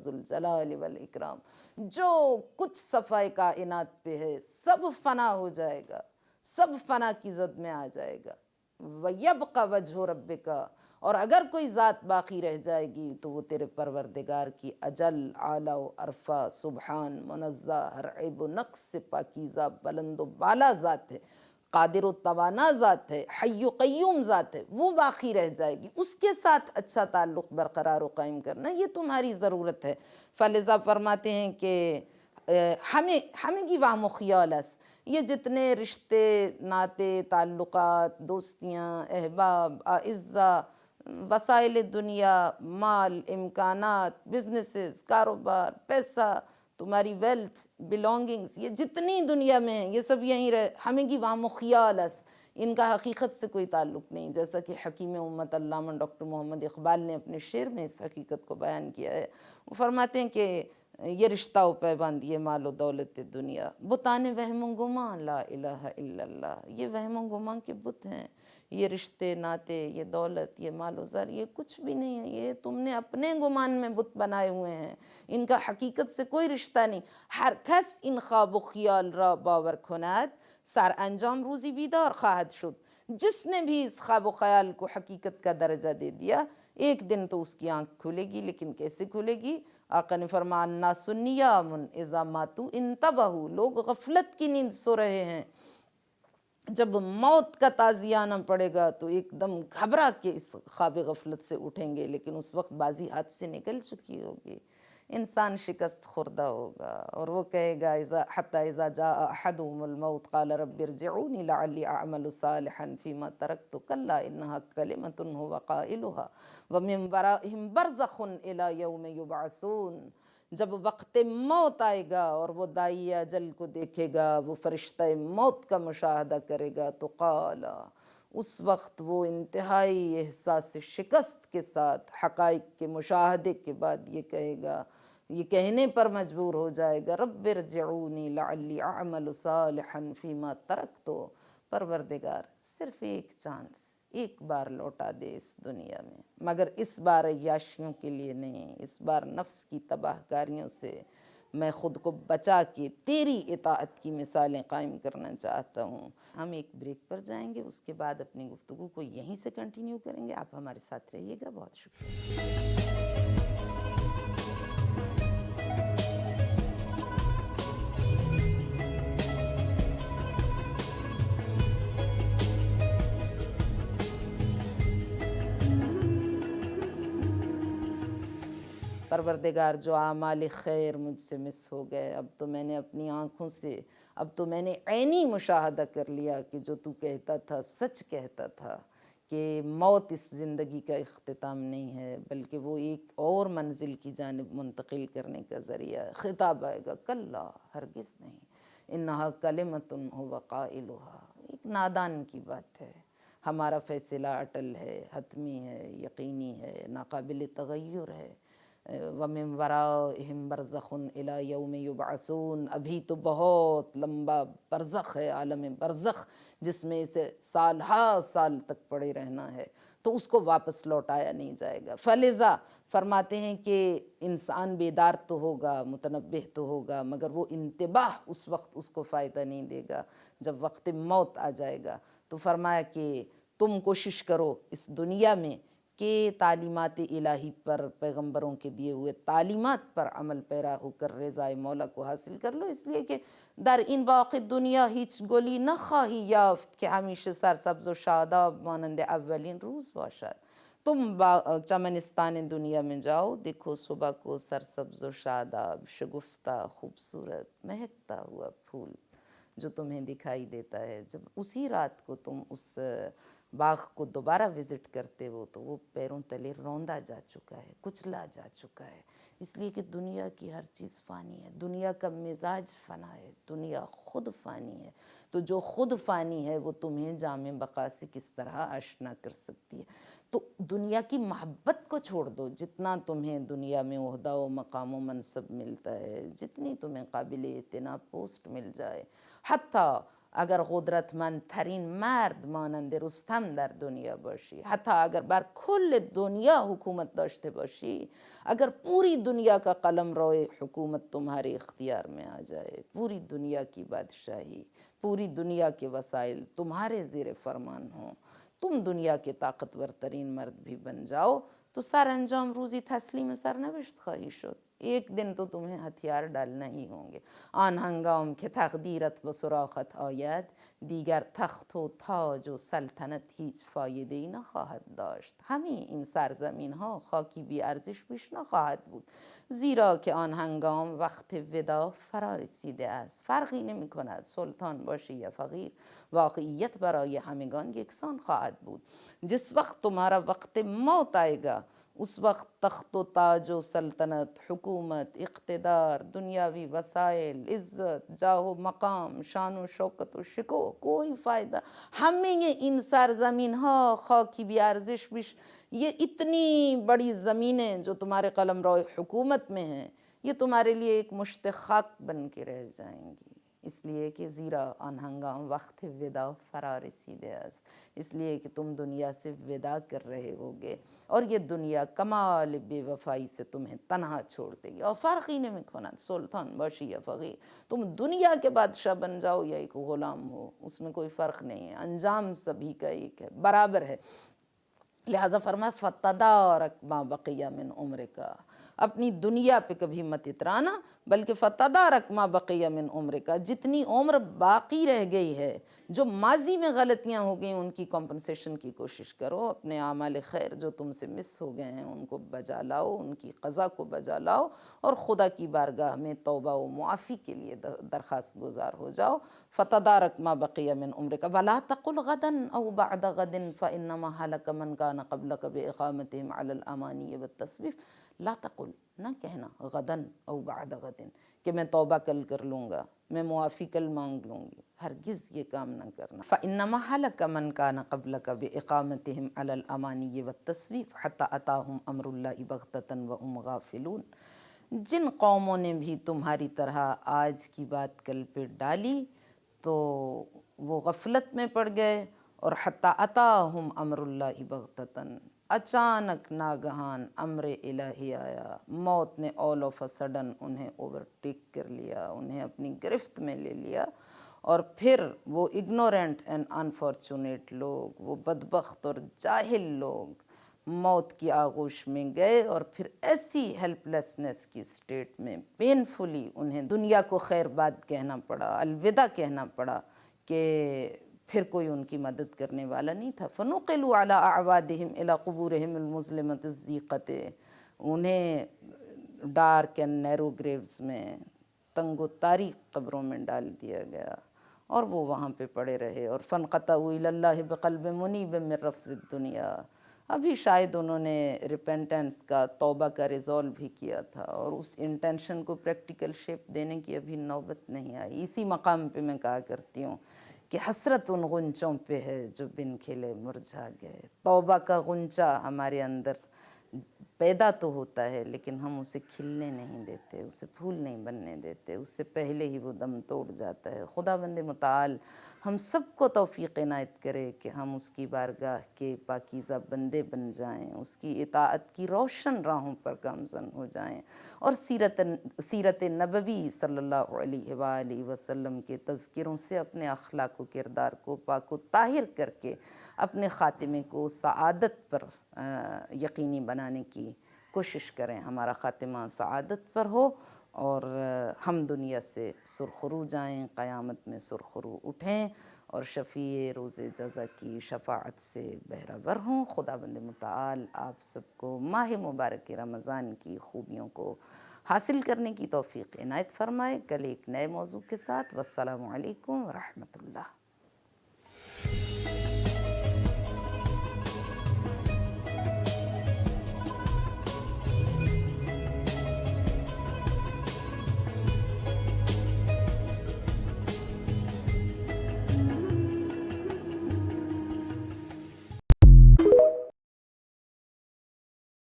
ذوالجلال والاکرام۔ جو کچھ صفائے کائنات پہ ہے سب فنا ہو جائے گا، سب فنا کی زد میں آ جائے گا۔ وَيَبْقَ وَجْهُ رَبِّكَ، اور اگر کوئی ذات باقی رہ جائے گی تو وہ تیرے پروردگار کی اجل، اعلیٰ و عرفہ، سبحان، منزہ، ہر عیب و نقص سے پاکیزہ، بلند و بالا ذات ہے، قادر و توانا ذات ہے، حی و قیوم ذات ہے، وہ باقی رہ جائے گی، اس کے ساتھ اچھا تعلق برقرار و قائم کرنا یہ تمہاری ضرورت ہے۔ فلذا فرماتے ہیں کہ ہمیں کی وام و خیال است، یہ جتنے رشتے، ناطے، تعلقات، دوستیاں، احباب، اعزہ، وسائل دنیا، مال، امکانات، بزنسز، کاروبار، پیسہ، تمہاری ویلتھ، بلونگنگز، یہ جتنی دنیا میں ہیں یہ سب یہیں رہے، ہمیں کی وام و خیال است، ان کا حقیقت سے کوئی تعلق نہیں، جیسا کہ حکیم امت علامہ ڈاکٹر محمد اقبال نے اپنے شعر میں اس حقیقت کو بیان کیا ہے۔ وہ فرماتے ہیں کہ یہ رشتہ و پیبند، یہ مال و دولت دنیا، بتانے وہم و گمان، لا الہ الا اللہ، یہ وہم و گمان کے بت ہیں، یہ رشتے، ناطے، یہ دولت، یہ مال و زر، یہ کچھ بھی نہیں ہے، یہ تم نے اپنے گمان میں بت بنائے ہوئے ہیں، ان کا حقیقت سے کوئی رشتہ نہیں۔ ہر کس ان خواب و خیال را باور کند، سر انجام روزی بیدار خواہد شد۔ جس نے بھی اس خواب و خیال کو حقیقت کا درجہ دے دیا ایک دن تو اس کی آنکھ کھلے گی، لیکن کیسے کھلے گی؟ آقا نے فرمایا الناس نیام اذا ماتوا انتبہوا، لوگ غفلت کی نیند سو رہے ہیں، جب موت کا تعزیہ آنا پڑے گا تو ایک دم گھبرا کے اس خواب غفلت سے اٹھیں گے، لیکن اس وقت بازی ہاتھ سے نکل چکی ہوگی، انسان شکست خوردہ ہوگا، اور وہ کہے گا حتی اذا جاء احدهم الموت قال رب ارجعونی لعلی اعمل صالحا فیما ترکت کلا انها کلمۃ هو قائلها ومن ورائهم برزخ الی یوم یبعثون۔ جب وقت موت آئے گا اور وہ دائی اجل کو دیکھے گا، وہ فرشتہ موت کا مشاہدہ کرے گا، تو قال، اس وقت وہ انتہائی احساس شکست کے ساتھ حقائق کے مشاہدے کے بعد یہ کہے گا، یہ کہنے پر مجبور ہو جائے گا رب ارجعونی لعلی اعمل صالحا فیما ترکت، پروردگار صرف ایک چانس، ایک بار لوٹا دے اس دنیا میں، مگر اس بار عیاشیوں کے لیے نہیں، اس بار نفس کی تباہ کاریوں سے میں خود کو بچا کے تیری اطاعت کی مثالیں قائم کرنا چاہتا ہوں۔ ہم ایک بریک پر جائیں گے، اس کے بعد اپنی گفتگو کو یہیں سے کنٹینیو کریں گے۔ آپ ہمارے ساتھ رہیے گا، بہت شکریہ۔ پروردگار جو اعمال خیر مجھ سے مس ہو گئے، اب تو میں نے اپنی آنکھوں سے، اب تو میں نے عینی مشاہدہ کر لیا کہ جو تو کہتا تھا سچ کہتا تھا، کہ موت اس زندگی کا اختتام نہیں ہے بلکہ وہ ایک اور منزل کی جانب منتقل کرنے کا ذریعہ ہے۔ خطاب آئے گا کلا، ہرگز نہیں، انہا کلمۃ هو قائلها، ایک نادان کی بات ہے، ہمارا فیصلہ اٹل ہے، حتمی ہے، یقینی ہے، ناقابل تغیر ہے۔ وَمِن وَرَائِهِمْ بَرْزَخٌ إِلَى يَوْمِ يُبْعَثُونَ، ابھی تو بہت لمبا برزخ ہے، عالم برزخ، جس میں اسے سال ہا سال تک پڑے رہنا ہے، تو اس کو واپس لوٹایا نہیں جائے گا۔ فلذا فرماتے ہیں کہ انسان بیدار تو ہوگا، متنبہ تو ہوگا، مگر وہ انتباہ اس وقت اس کو فائدہ نہیں دے گا جب وقت موت آ جائے گا۔ تو فرمایا کہ تم کوشش کرو اس دنیا میں کہ تعلیمات الہی پر، پیغمبروں کے دیے ہوئے تعلیمات پر عمل پیرا ہو کر رضائے مولا کو حاصل کر لو، اس لیے کہ در این باغ دنیا هیچ گلی نخواهی یافت که همیشه سرسبز و شاداب مانند اولین روز باشد۔ تم چمنستان دنیا میں جاؤ، دیکھو صبح کو سرسبز و شاداب، شگفتہ، خوبصورت، مہکتا ہوا پھول جو تمہیں دکھائی دیتا ہے، جب اسی رات کو تم اس باغ کو دوبارہ وزٹ کرتے ہو تو وہ پیروں تلے روندا جا چکا ہے، کچلا جا چکا ہے، اس لیے کہ دنیا کی ہر چیز فانی ہے، دنیا کا مزاج فنا ہے، دنیا خود فانی ہے، تو جو خود فانی ہے وہ تمہیں جام بقا سے کس طرح آشنا کر سکتی ہے۔ تو دنیا کی محبت کو چھوڑ دو، جتنا تمہیں دنیا میں عہدہ و مقام و منصب ملتا ہے، جتنی تمہیں قابل اعتنا پوسٹ مل جائے، حتیٰ اگر قدرتمندترین مرد مانند رستم در دنیا باشی، حتی اگر بر کل دنیا حکومت داشته باشی، اگر پوری دنیا کا قلمرو حکومت تمہارے اختیار میں آ جائے، پوری دنیا کی بادشاہی، پوری دنیا کے وسائل تمہارے زیر فرمان ہوں، تم دنیا کے طاقتور ترین مرد بھی بن جاؤ، تو سر انجام روزی تسلیم سرنوشت خواہی شد. ایک دن تو تمہیں ہتھیار ڈالنا ہی ہوں گے. آن ہنگام که تقدیرت به سراغت آید، دیگر تخت و تاج و سلطنت هیچ فایده ای نخواهد داشت. همین این سرزمین ها خاکی بی ارزش بیش نخواهد بود، زیرا که آن هنگام وقت ودا فرا رسیده است. فرقی نمی کند سلطان باشی یا فقیر، واقعیت برای همگان یکسان خواهد بود. جس وقت تمہارا وقت موت آئے گا، اس وقت تخت و تاج و سلطنت، حکومت، اقتدار، دنیاوی وسائل، عزت، جاہ و مقام، شان و شوکت و شکو کوئی فائدہ. ہمیں ان سرزمین ہا خاکی بھی ارزش بیش، یہ اتنی بڑی زمینیں جو تمہارے قلمرو حکومت میں ہیں، یہ تمہارے لیے ایک مشت خاک بن کے رہ جائیں گی. اس لیے کہ زیرا آن ہنگام وقت ودا فرا رسیده است، اس لیے کہ تم دنیا سے ودا کر رہے ہوگے اور یہ دنیا کمال بے وفائی سے تمہیں تنہا چھوڑ دے گی. اور فرق ہی نہیں کند سلطان باشی یا فقیر، تم دنیا کے بادشاہ بن جاؤ یا ایک غلام ہو، اس میں کوئی فرق نہیں ہے، انجام سبھی کا ایک ہے، برابر ہے. لہٰذا فرمایا فتدارک ما بقی من عمرک، اپنی دنیا پہ کبھی مت اترانا، بلکہ فتدارک ما بقی من عمرک، جتنی عمر باقی رہ گئی ہے، جو ماضی میں غلطیاں ہو گئیں ان کی کمپنسیشن کی کوشش کرو، اپنے اعمال خیر جو تم سے مس ہو گئے ہیں ان کو بجا لاؤ، ان کی قضا کو بجا لاؤ اور خدا کی بارگاہ میں توبہ و معافی کے لیے درخواست گزار ہو جاؤ. فتدارک ما بقی من عمرک ولا تقل غدا او بعد غد فانما هلك من كان قبلك باقامتهم على الامانی والتسویف. لا تقل، نہ کہنا، غدن او بعد غدن، کہ میں توبہ کل کر لوں گا، میں معافی کل مانگ لوں گی، ہرگز یہ کام نہ کرنا. فإنما هلك من كان قبلك بإقامتهم على الأماني والتسويف حتى أتاهم أمر الله بغتة وهم غافلون. جن قوموں نے بھی تمہاری طرح آج کی بات کل پہ ڈالی تو وہ غفلت میں پڑ گئے، اور حتی اتاہم امر اللہ بغتتاً، اچانک ناگہان امر الہی آیا، موت نے آل آف سڈن انہیں اوورٹیک کر لیا، انہیں اپنی گرفت میں لے لیا. اور پھر وہ اگنورنٹ اینڈ انفارچونیٹ لوگ، وہ بدبخت اور جاہل لوگ موت کی آغوش میں گئے، اور پھر ایسی ہیلپ لیسنس کی سٹیٹ میں پینفلی انہیں دنیا کو خیر باد کہنا پڑا، الوداع کہنا پڑا، کہ پھر کوئی ان کی مدد کرنے والا نہیں تھا. فنقلوا علی اعوادہم الی قبورہم المظلمۃ الضیقۃ، انہیں ڈارک اینڈ نیرو گریوز میں، تنگ و تاریک قبروں میں ڈال دیا گیا، اور وہ وہاں پہ پڑے رہے. اور فانقطعوا الی اللہ بقلب منیب من رفض الدنیا، ابھی شاید انہوں نے ریپینٹنس کا، توبہ کا ریزولو بھی کیا تھا، اور اس انٹینشن کو پریکٹیکل شیپ دینے کی ابھی نوبت نہیں آئی. اسی مقام پہ میں کہا کرتی ہوں کہ حسرت ان غنچوں پہ ہے جو بن کھلے مرجھا گئے. توبہ کا غنچہ ہمارے اندر پیدا تو ہوتا ہے، لیکن ہم اسے کھلنے نہیں دیتے، اسے پھول نہیں بننے دیتے، اس سے پہلے ہی وہ دم توڑ جاتا ہے. خدا بند متعال ہم سب کو توفیق عنایت کرے کہ ہم اس کی بارگاہ کے پاکیزہ بندے بن جائیں، اس کی اطاعت کی روشن راہوں پر گامزن ہو جائیں، اور سیرت نبوی صلی اللہ علیہ وآلہ وسلم کے تذکروں سے اپنے اخلاق و کردار کو پاک و طاہر کر کے اپنے خاتمے کو سعادت پر یقینی بنانے کی کوشش کریں. ہمارا خاتمہ سعادت پر ہو، اور ہم دنیا سے سرخرو جائیں، قیامت میں سرخرو اٹھیں، اور شفیع روز جزا کی شفاعت سے بہرہ ہوں. خدا بند متعال آپ سب کو ماہ مبارک رمضان کی خوبیوں کو حاصل کرنے کی توفیق عنایت فرمائے. کل ایک نئے موضوع کے ساتھ، والسلام علیکم ورحمۃ اللہ.